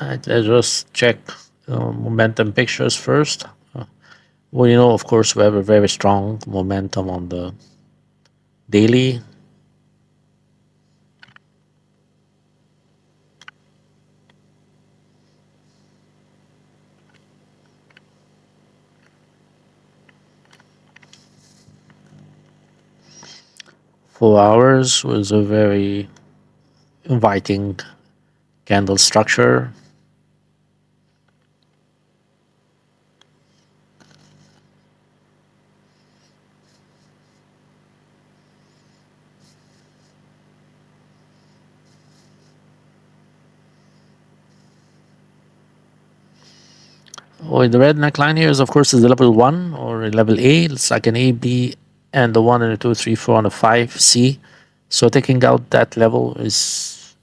Let's just check momentum pictures first. Well, of course, we have a very strong momentum on the daily. For hours was a very inviting candle structure. Oh, the red neckline here is, of course, is the level 1 or a level A. It's like an A, B, and the 1 and a 2, 3, 4, and a 5, C. So taking out that level is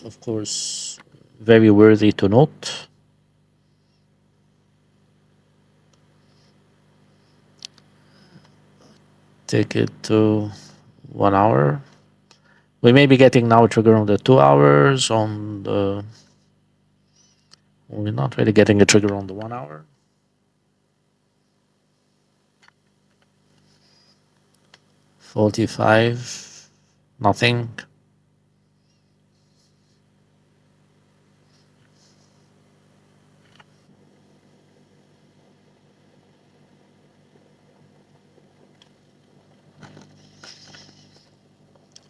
of course very worthy to note. Take it to 1 hour. We may be getting now a trigger on the 2 hours. We're not really getting a trigger on the 1 hour. $45, nothing.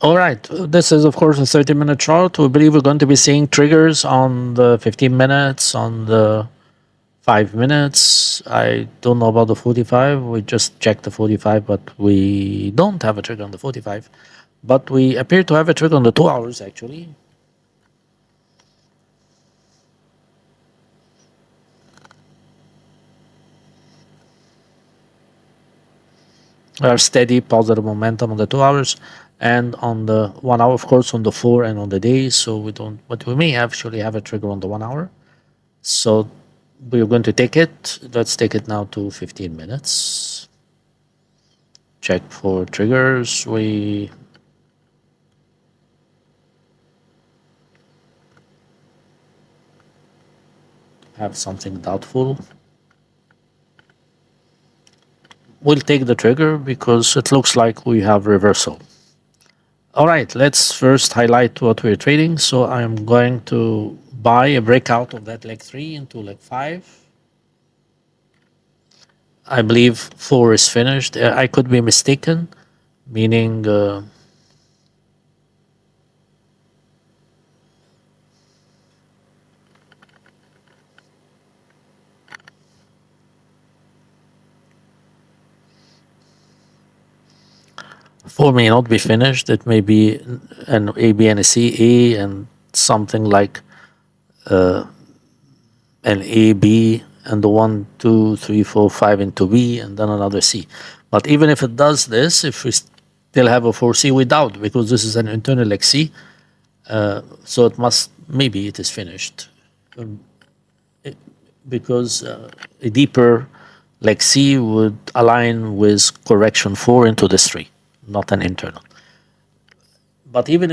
All right, this is of course a 30-minute chart. We believe we're going to be seeing triggers on the 15 minutes, on the 5 minutes. I don't know about the 45. We just checked the 45, but we don't have a trigger on the 45. But we appear to have a trigger on the 2 hours actually. Our steady positive momentum on the 2 hours, and on the 1 hour, of course, on the 4 and on the day. So we don't, but we may actually have a trigger on the 1 hour. So we're going to take it. Let's take it now to 15 minutes. Check for triggers. We have something doubtful. We'll take the trigger because it looks like we have reversal. All right, let's first highlight what we're trading. So I'm going to buy a breakout of that leg 3 into leg 5. I believe 4 is finished. I could be mistaken, meaning four may not be finished. It may be an A, B, and a C, A, and something like an A, B, and the 1, 2, 3, 4, 5 into B, and then another C. But even if it does this, if we still have a 4C, we doubt, because this is an internal XC. So it must, maybe it is finished. Because a deeper leg C would align with correction 4 into this 3, not an internal. But even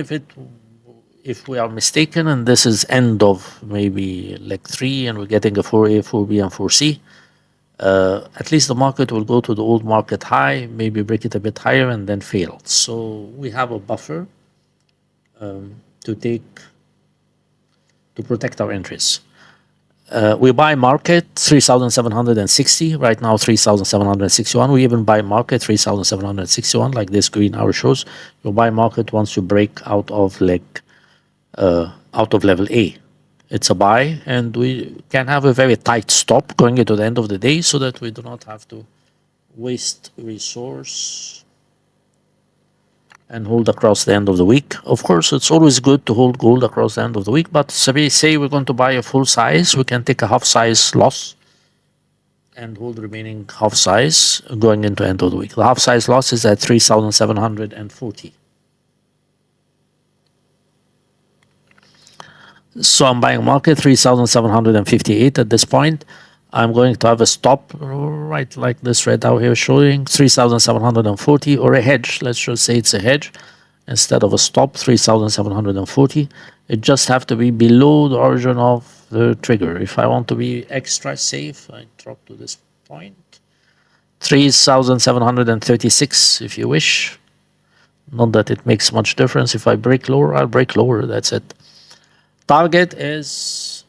if we are mistaken and this is end of maybe leg 3 and we're getting a 4A, 4B, and 4C, at least the market will go to the old market high, maybe break it a bit higher and then fail. So we have a buffer to protect our interests. We buy market 3,760, right now 3,761. We even buy market 3,761, like this green arrow shows. You buy market once you break out of level A. It's a buy, and we can have a very tight stop going into the end of the day so that we do not have to waste resource and hold across the end of the week. Of course, it's always good to hold gold across the end of the week, but say we're going to buy a full size, we can take a half size loss and hold the remaining half size going into end of the week. The half size loss is at 3,740. So I'm buying market 3,758 at this point. I'm going to have a stop right like this red arrow here showing 3,740, or a hedge. Let's just say it's a hedge instead of a stop, 3,740. It just have to be below the origin of the trigger. If I want to be extra safe, I drop to this point. 3,736 if you wish. Not that it makes much difference. If I break lower, I'll break lower. That's it. Target is,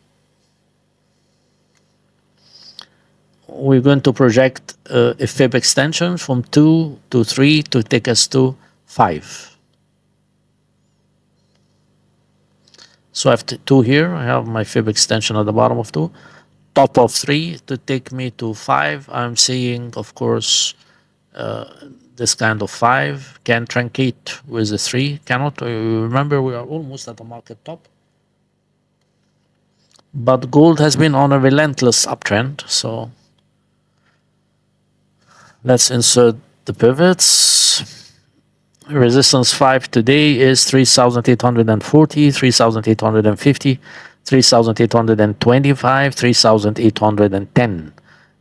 we're going to project a fib extension from 2 to 3 to take us to 5. So I have 2 here. I have my fib extension at the bottom of 2. Top of 3 to take me to 5. I'm seeing, of course, this kind of 5 can truncate with a 3. Cannot. Remember, we are almost at the market top. But gold has been on a relentless uptrend. So let's insert the pivots. Resistance 5 today is 3,840, 3,850, 3,825, 3,810,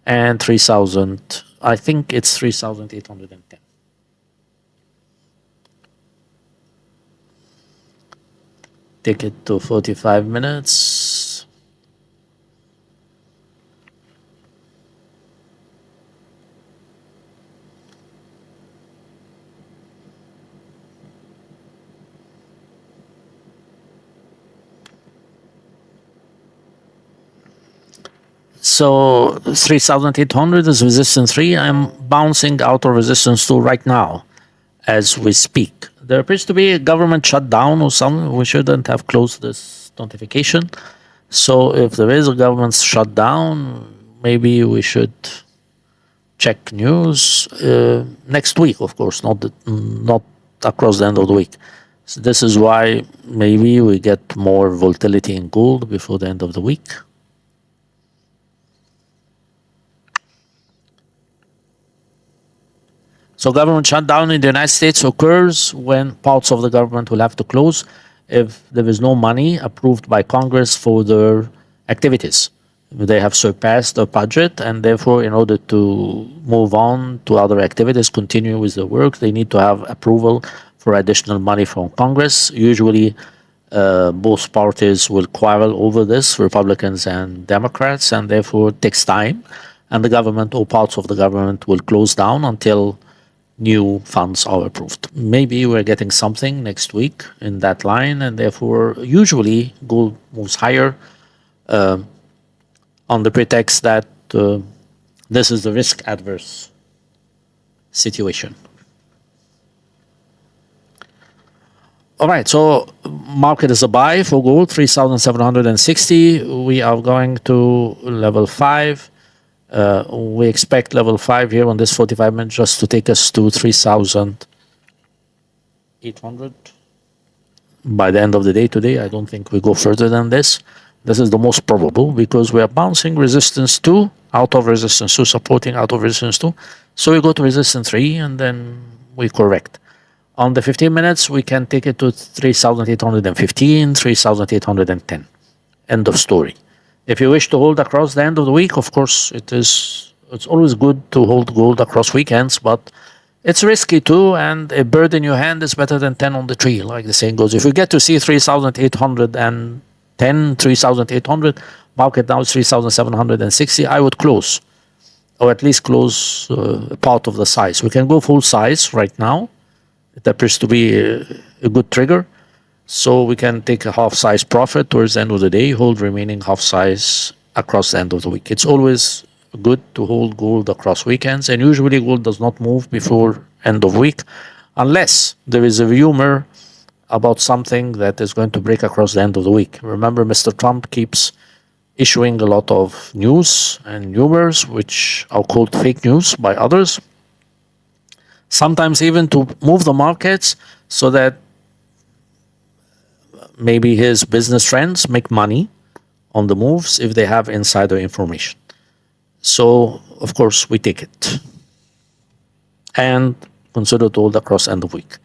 and 3,000. I think it's 3,810. Take it to 45 minutes. So 3,800 is resistance 3. I'm bouncing out of resistance 2 right now as we speak. There appears to be a government shutdown or something. We shouldn't have closed this notification. So if there is a government shutdown, maybe we should check news next week, of course, not across the end of the week. So this is why maybe we get more volatility in gold before the end of the week. So government shutdown in the United States occurs when parts of the government will have to close if there is no money approved by Congress for their activities. They have surpassed their budget, and therefore, in order to move on to other activities, continue with the work, they need to have approval for additional money from Congress. Usually, both parties will quarrel over this, Republicans and Democrats, and therefore it takes time. And the government or parts of the government will close down until new funds are approved. Maybe we're getting something next week in that line, and therefore usually gold moves higher on the pretext that this is the risk adverse situation. All right, so market is a buy for gold, 3,760. We are going to level 5. We expect level 5 here on this 45 minutes just to take us to 3,800 by the end of the day today. I don't think we go further than this. This is the most probable because we are bouncing resistance 2 out of resistance 2, supporting out of resistance 2. So we go to resistance 3 and then we correct. On the 15 minutes, we can take it to 3,815, 3,810. End of story. If you wish to hold across the end of the week, of course, it's always good to hold gold across weekends, but it's risky too, and a bird in your hand is better than 10 on the tree, like the saying goes. If we get to see 3,810, 3,800, market now is 3,760, I would close, or at least close part of the size. We can go full size right now. It appears to be a good trigger. So we can take a half size profit towards the end of the day, hold remaining half size across the end of the week. It's always good to hold gold across weekends, and usually gold does not move before end of week unless there is a rumor about something that is going to break across the end of the week. Remember, Mr. Trump keeps issuing a lot of news and rumors, which are called fake news by others, sometimes even to move the markets so that maybe his business friends make money on the moves if they have insider information. So, of course, we take it and consider it all across end of week.